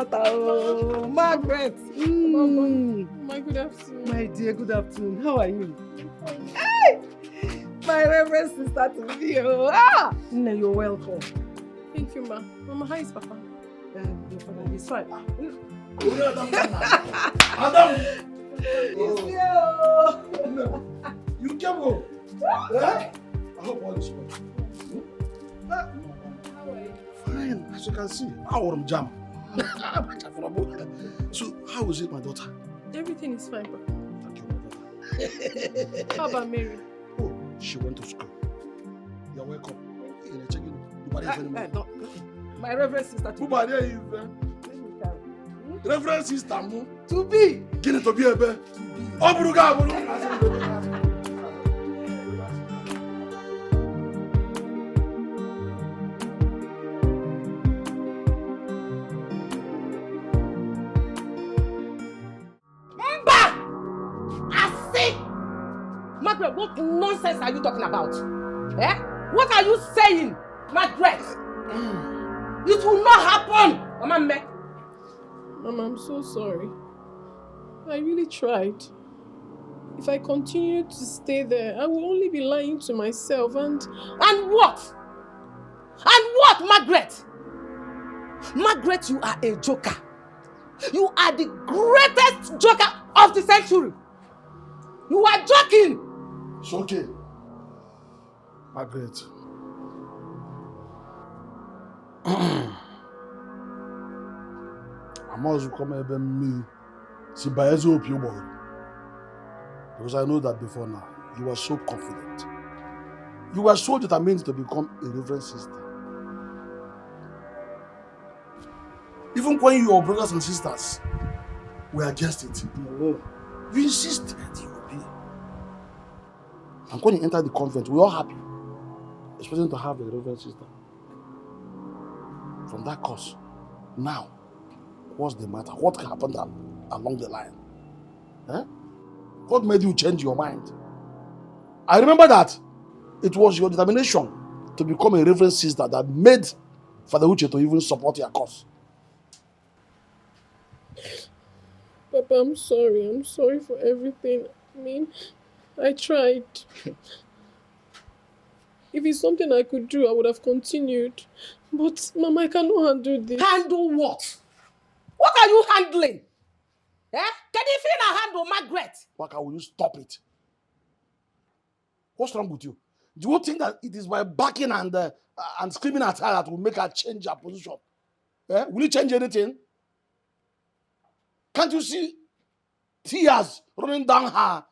daughter. Oh, Margaret. My good afternoon. My dear, good afternoon. How are you? Hey! My reverend sister to me. Oh, no, you're welcome. Thank you, ma. Mama, how is Papa? Your father is fine. Madam! Oh. You came home. I hope all is well. How are you? Fine, as you can see. How am jam? So, how is it, my daughter? Everything is fine, Papa. Thank you, my daughter. How about Mary? Oh, she went to school. You're welcome. My reverend sister to Reverend sister mu. To be. Gini to be ebe. Oburuga aburu. Margaret, what nonsense are you talking about? Eh? What are you saying, Margaret? It will not happen, Mama Me. Mama, I'm so sorry. I really tried. If I continue to stay there, I will only be lying to myself and what? And what, Margaret? Margaret, you are a joker. You are the greatest joker of the century. You are joking. It's okay. Margaret. I must come here me. See, by his hope you boy. Because I know that before now, you were so confident. You were so determined to become a reverend sister. Even when your brothers and sisters were against it, you insisted you would be. And when you entered the convent, we were all happy, expecting to have a reverend sister. From that course, now, what's the matter? What happened along the line? Eh? What made you change your mind? I remember that it was your determination to become a reverend sister that made Father Uche to even support your cause. Papa, I'm sorry. I'm sorry for everything. I mean, I tried. If it's something I could do, I would have continued. But, Mama, I cannot handle this. Handle what? What are you handling? Eh? Can you feel a handle, Margaret? Waka, will you stop it? What's wrong with you? Do you think that it is by barking and screaming at her that will make her change her position? Eh? Will you change anything? Can't you see tears running down her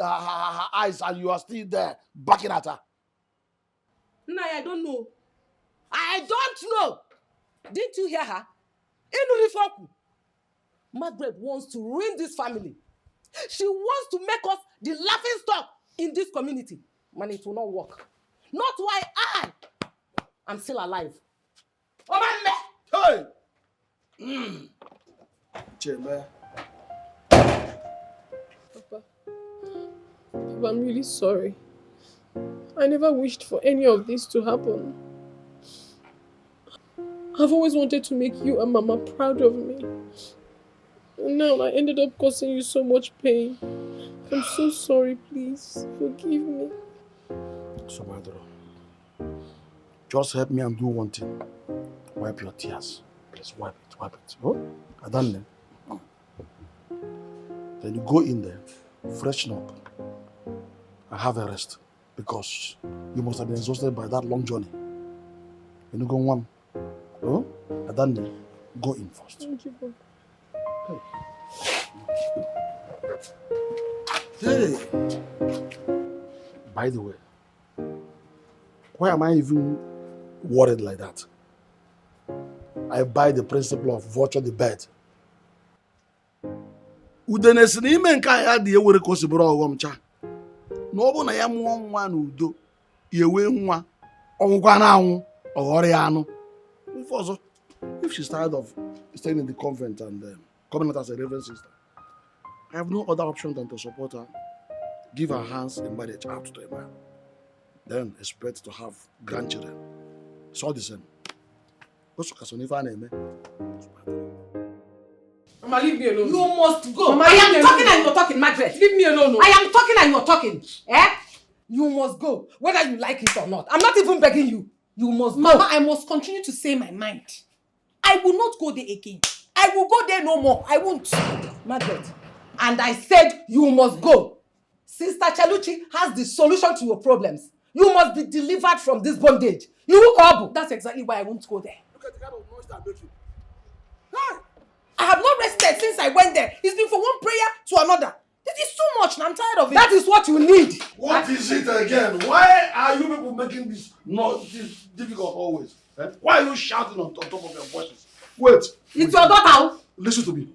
eyes and you are still there barking at her? No, I don't know. I don't know. Didn't you hear her? Margaret wants to ruin this family. She wants to make us the laughing stock in this community. Man, it will not work. Not while I am still alive. Hey! Cheme. Papa, I'm really sorry. I never wished for any of this to happen. I've always wanted to make you and Mama proud of me. And now I ended up causing you so much pain. I'm so sorry, please. Forgive me. So, Madro, just help me and do one thing. Wipe your tears. Please wipe it. Oh? I done it. Then you go in there, freshen up, and have a rest. Because you must have been exhausted by that long journey. You know, go one. Oh? I done it. Go in first. Thank you, Papa. Hey! By the way, why am I even worried like that? I buy the principle of vulture the bird. Udenesi na ime nke ya dị ewere ka o si bụrụ ọghọm cha. Na ọ bụ na ya mụọ nwa n'udo, ya ewe nwa, ọgwụkwa na anwụ, ọghọrọ ya anụ. If she's tired of staying in the convent and coming out as a reverend sister, I have no other option than to support her, give her hands in marriage out to a man, then expect to have grandchildren. It's all the same. Mama, leave me alone. You must go. Mama, I am talking alone. and you're talking, Margaret. Leave me alone. No. I am talking and you're talking. Eh? You must go, whether you like it or not. I'm not even begging you. You must Mama, go. I must continue to say my mind. I will not go there again. I will go there no more. I won't. Margaret, and I said you must go. Sister Cheluchi has the solution to your problems. You must be delivered from this bondage. You will go. That's exactly why I won't go there. Look at the kind of noise that makes you. I have not rested since I went there. It's been from one prayer to another. This is too much and I'm tired of it. That is what you need. What is it again? Why are you people making this difficult always? Eh? Why are you shouting on top of your voices? Wait. It's your daughter. Listen to me.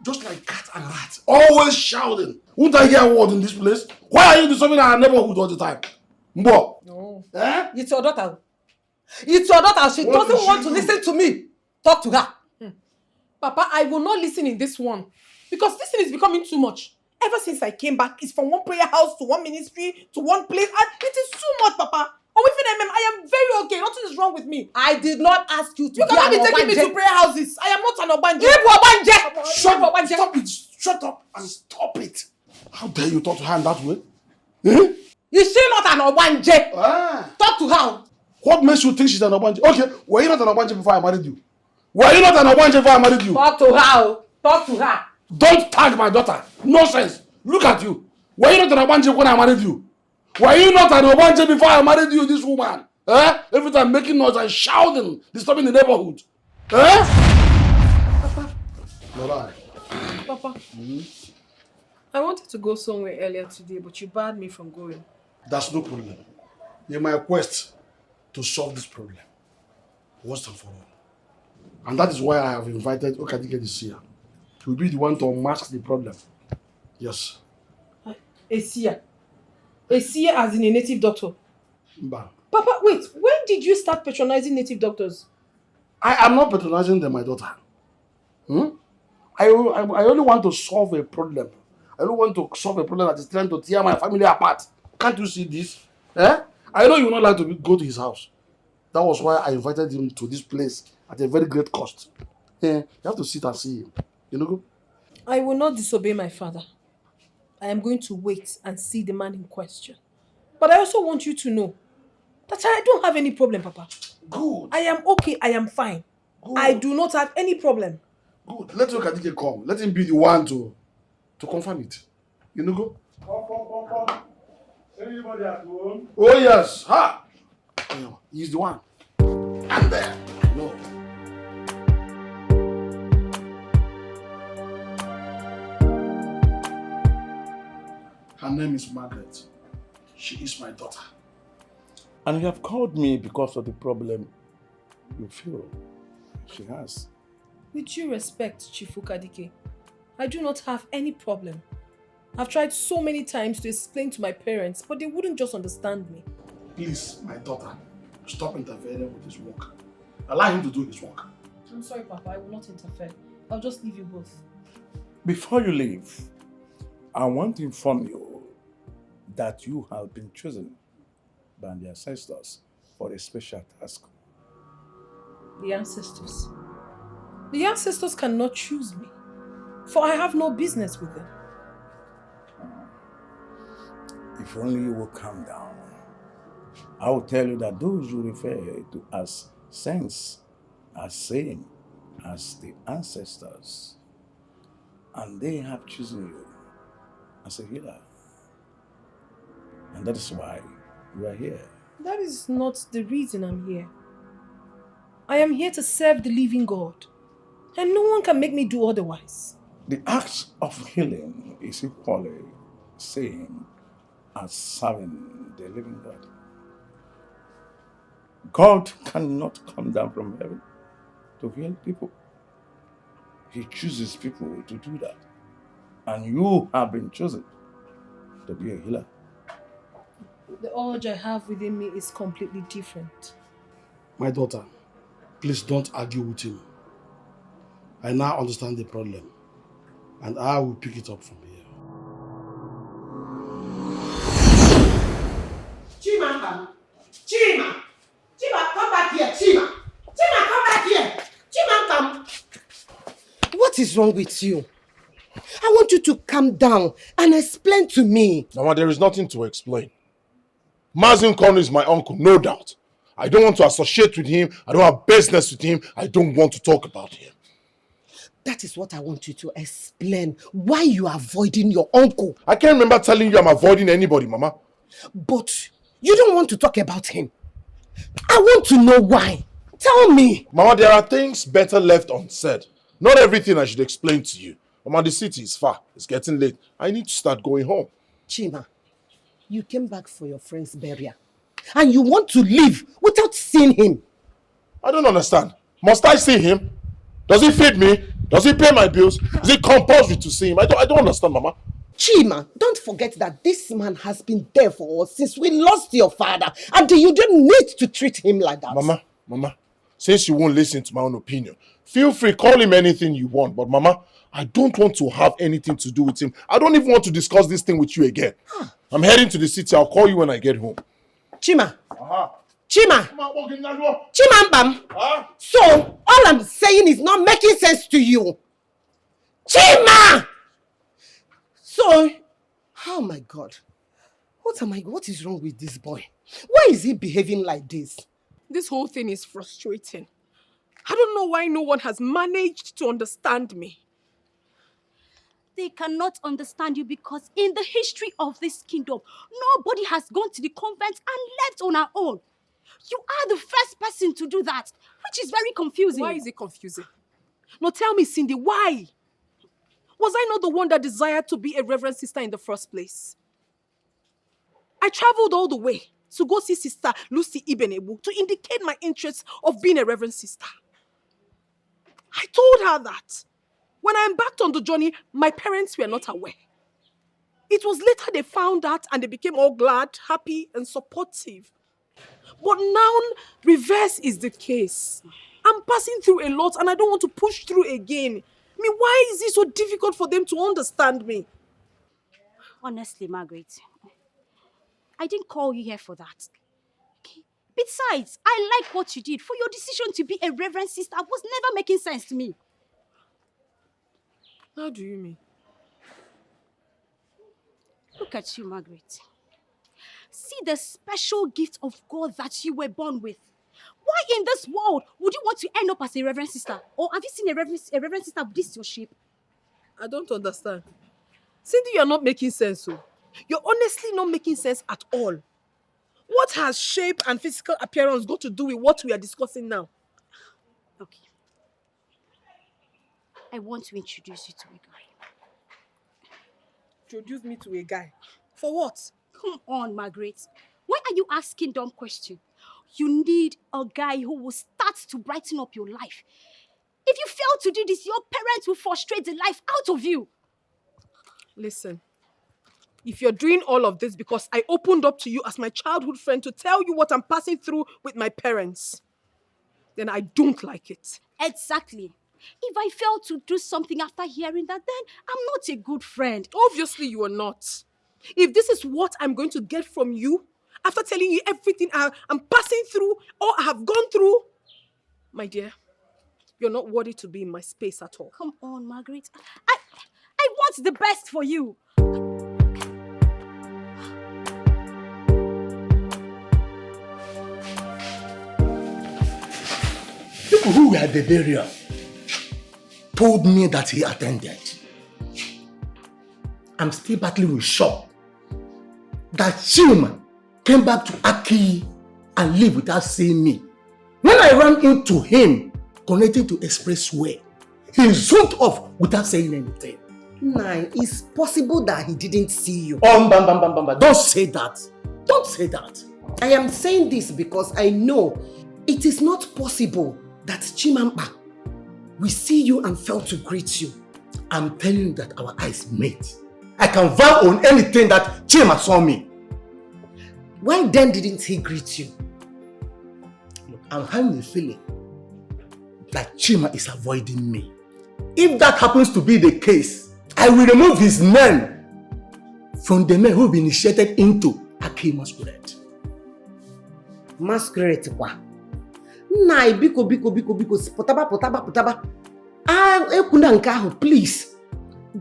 Just like cat and rat. Always shouting. Won't I hear a word in this place? Why are you disturbing our neighborhood all the time? Mbo. No. Eh? It's your daughter. It's your daughter. She What doesn't did she want to do? listen to me. Talk to her. Papa, I will not listen in this one. Because this thing is becoming too much. Ever since I came back, it's from one prayer house to one ministry to one place. And it is too much, Papa. I am very okay. Nothing is wrong with me. I did not ask you to You cannot be taking me to prayer houses. I am not an Obanje. Stop it. Shut up and stop it. How dare you talk to her in that way? Eh? Is she not an Obanje? Ah. Talk to her. What makes you think she's an Obanje? Okay, were you not an Obanje before I married you? Were you not an Obanje before I married you? Talk to her. Talk to her. Don't tag my daughter. Nonsense. Look at you. Were you not an Obanje when I married you? Were you not an Obanje before I married you, this woman? Eh? Every time making noise and shouting, disturbing the neighborhood. Eh? Papa. No lie. Papa. I wanted to go somewhere earlier today, but you barred me from going. That's no problem. In my quest to solve this problem, once and for all. And that is why I have invited Okadike this year. He will be the one to unmask the problem. Yes. Esia as in a native doctor. Mba. Papa, wait. When did you start patronizing native doctors? I am not patronizing them, my daughter. I only want to solve a problem. I don't want to solve a problem that is trying to tear my family apart. Can't you see this? Eh? I know you would not like to go to his house. That was why I invited him to this place at a very great cost. You have to sit and see him. You know? I will not disobey my father. I am going to wait and see the man in question. But I also want you to know that I don't have any problem, Papa. Good. I am okay. I am fine. Good. I do not have any problem. Good. Let Okadike come. Let him be the one to confirm it. You know, go? Come. Anybody at home? Oh, yes. Ha! He's the one. And there. No. Her name is Margaret. She is my daughter. And you have called me because of the problem you feel she has. With due respect, Chief Okadike, I do not have any problem. I've tried so many times to explain to my parents, but they wouldn't just understand me. Please, my daughter, stop interfering with his work. Allow him to do his work. I'm sorry, Papa. I will not interfere. I'll just leave you both. Before you leave, I want to inform you that you have been chosen by the ancestors for a special task. The ancestors? The ancestors cannot choose me, for I have no business with them. If only you will calm down, I will tell you that those you refer to as saints are same as the ancestors, and they have chosen you as a healer. And that is why you are here. That is not the reason I'm here. I am here to serve the living God, and no one can make me do otherwise. The act of healing is equally same as serving the living God. God cannot come down from heaven to heal people. He chooses people to do that. And you have been chosen to be a healer. The urge I have within me is completely different. My daughter, please don't argue with him. I now understand the problem, and I will pick it up from here. Chima, come back here. Chima, come back here. Chima, come. What is wrong with you? I want you to calm down and explain to me. Mama, there is nothing to explain. Mazin Konu is my uncle, no doubt. I don't want to associate with him. I don't have business with him. I don't want to talk about him. That is what I want you to explain. Why you are avoiding your uncle. I can't remember telling you I'm avoiding anybody, Mama. But you don't want to talk about him. I want to know why. Tell me. Mama, there are things better left unsaid. Not everything I should explain to you. Mama, the city is far. It's getting late. I need to start going home. Chima, you came back for your friend's burial. And you want to leave without seeing him. I don't understand. Must I see him? Does he feed me? Does he pay my bills? Is it compulsory to see him? I don't understand, Mama. Chima, don't forget that this man has been there for us since we lost your father. And you don't need to treat him like that. Mama, since you won't listen to my own opinion, feel free, call him anything you want. But Mama, I don't want to have anything to do with him. I don't even want to discuss this thing with you again. I'm heading to the city. I'll call you when I get home. Chima. Chima. Chimambam. So, all I'm saying is not making sense to you. Chima! So, oh my God. What is wrong with this boy? Why is he behaving like this? This whole thing is frustrating. I don't know why no one has managed to understand me. They cannot understand you because in the history of this kingdom, nobody has gone to the convent and left on our own. You are the first person to do that, which is very confusing. Why is it confusing? No, tell me, Cindy, why? Was I not the one that desired to be a reverend sister in the first place? I traveled all the way to go see Sister Lucy Ibenebu to indicate my interest of being a reverend sister. I told her that. When I embarked on the journey, my parents were not aware. It was later they found out and they became all glad, happy, and supportive. But now, reverse is the case. I'm passing through a lot and I don't want to push through again. I mean, why is it so difficult for them to understand me? Honestly, Margaret, I didn't call you here for that. Okay? Besides, I like what you did. For your decision to be a reverend sister was never making sense to me. How do you mean? Look at you, Margaret. See the special gift of God that you were born with. Why in this world would you want to end up as a reverend sister? Or have you seen a reverend sister with this your shape? I don't understand. Cindy, you're not making sense. So. You're honestly not making sense at all. What has shape and physical appearance got to do with what we are discussing now? Okay. I want to introduce you to a guy. Introduce me to a guy? For what? Come on, Margaret. Why are you asking dumb questions? You need a guy who will start to brighten up your life. If you fail to do this, your parents will frustrate the life out of you. Listen, if you're doing all of this because I opened up to you as my childhood friend to tell you what I'm passing through with my parents, then I don't like it. Exactly. If I fail to do something after hearing that, then I'm not a good friend. Obviously, you are not. If this is what I'm going to get from you, after telling you everything I'm passing through or I have gone through, my dear, you're not worthy to be in my space at all. Come on, Margaret. I want the best for you. People who were at the burial told me that he attended. I'm still battling with shock that Chima came back to Aki and lived without seeing me. When I ran into him connected to expressway, he zoomed off without saying anything. Nine, it's possible that he didn't see you. Don't say that. Don't say that. I am saying this because I know it is not possible that Chimampa will see you and fail to greet you. I'm telling you that our eyes met. I can vow on anything that Chima saw me. Why then didn't he greet you? Look, I'm having a feeling that Chima is avoiding me. If that happens to be the case, I will remove his name from the men who will be initiated into Aki masquerade. Masquerade kwa? Nai biko potaba. Please,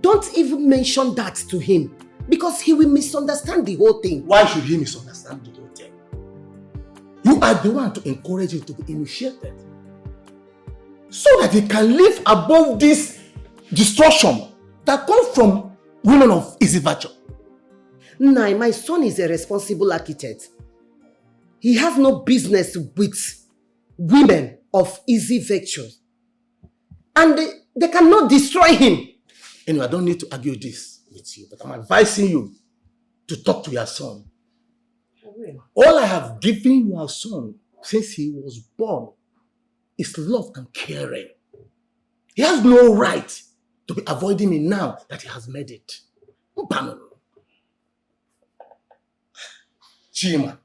don't even mention that to him because he will misunderstand the whole thing. Why should he misunderstand the whole thing? You are the one to encourage him to be initiated so that he can live above this destruction that comes from women of easy virtue. Nah, my son is a responsible architect. He has no business with women of easy virtue. And they cannot destroy him. Anyway, I don't need to argue this with you, but I'm advising you to talk to your son. All I have given your son since he was born is love and caring. He has no right to be avoiding me now that he has made it. Chima.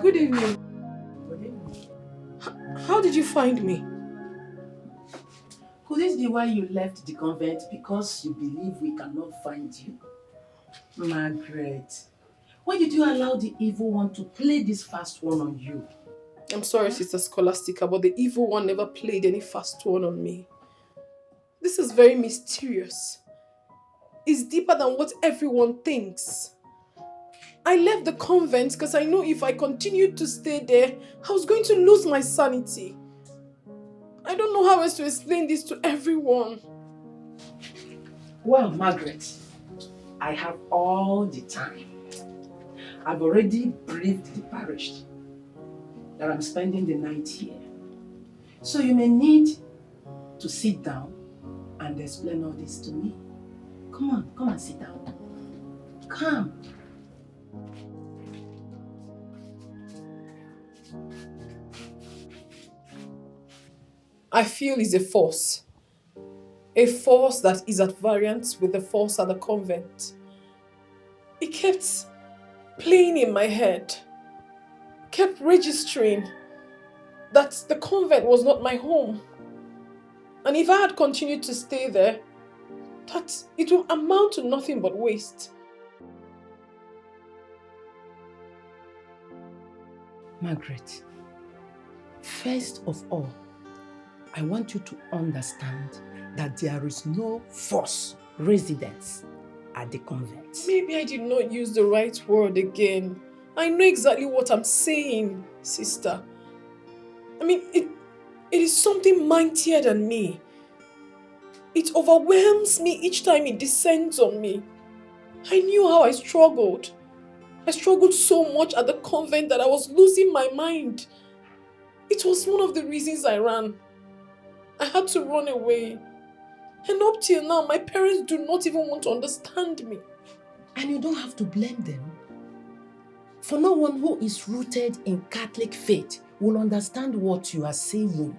Good evening. How did you find me? Could this be why you left the convent? Because you believe we cannot find you? Margaret, why did you allow the evil one to play this fast one on you? I'm sorry, Sister Scholastica, but the evil one never played any fast one on me. This is very mysterious. It's deeper than what everyone thinks. I left the convent because I knew if I continued to stay there, I was going to lose my sanity. I don't know how else to explain this to everyone. Well, Margaret, I have all the time. I've already briefed the parish that I'm spending the night here. So you may need to sit down and explain all this to me. Come and sit down. Come. I feel it's a force. A force that is at variance with the force at the convent. It kept playing in my head. Kept registering that the convent was not my home. And if I had continued to stay there, that it would amount to nothing but waste. Margaret, first of all, I want you to understand that there is no force residence at the convent. Maybe I did not use the right word again. I know exactly what I'm saying, sister. I mean, it is something mightier than me. It overwhelms me each time it descends on me. I knew how I struggled. I struggled so much at the convent that I was losing my mind. It was one of the reasons I ran. I had to run away. And up till now, my parents do not even want to understand me. And you don't have to blame them. For no one who is rooted in Catholic faith will understand what you are saying.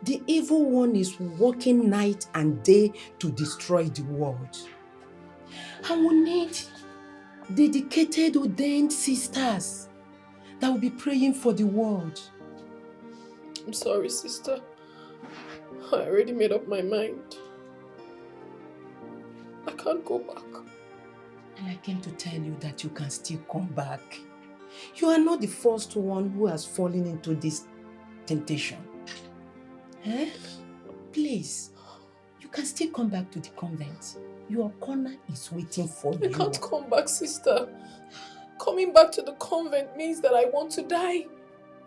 The evil one is working night and day to destroy the world. And we need dedicated, ordained sisters that will be praying for the world. I'm sorry, sister. I already made up my mind. I can't go back. And I came to tell you that you can still come back. You are not the first one who has fallen into this temptation. Eh? Please, you can still come back to the convent. Your corner is waiting for you. I can't come back, sister. Coming back to the convent means that I want to die.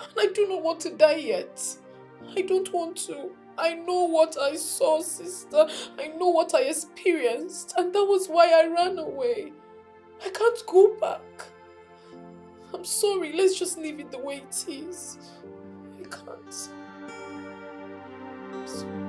And I do not want to die yet. I don't want to. I know what I saw, sister. I know what I experienced. And that was why I ran away. I can't go back. I'm sorry. Let's just leave it the way it is. I can't. I'm sorry.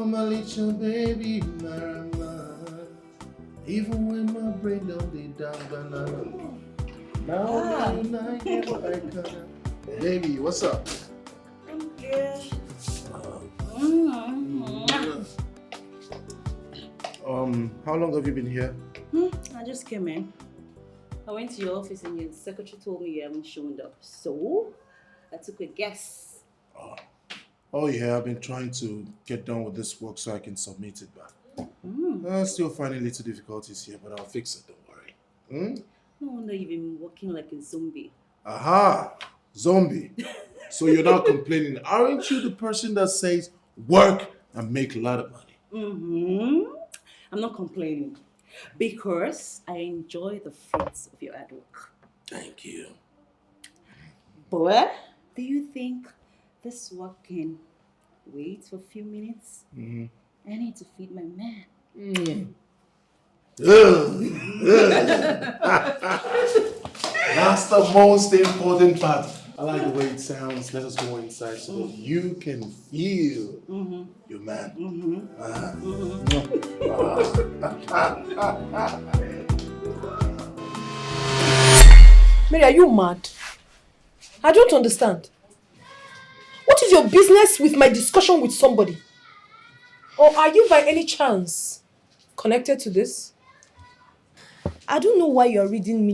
My little baby, Marama. Even when my brain don't be down, banana. Now I get what I can. Baby, what's up? I'm good. How long have you been here? I just came in. I went to your office and your secretary told me you haven't shown up. So, I took a guess. Oh yeah, I've been trying to get done with this work so I can submit it back. Still finding little difficulties here, but I'll fix it, don't worry. No wonder you've been working like a zombie. Aha! Zombie. So you're not complaining. Aren't you the person that says work and make a lot of money? I'm not complaining because I enjoy the fruits of your hard work. Thank you. But do you think this work can wait for a few minutes? I need to feed my man. That's the most important part. I like the way it sounds. Let us go inside so that you can feel your man. Mary, are you mad? I don't understand. What is your business with my discussion with somebody? Or are you by any chance connected to this? I don't know why you're reading me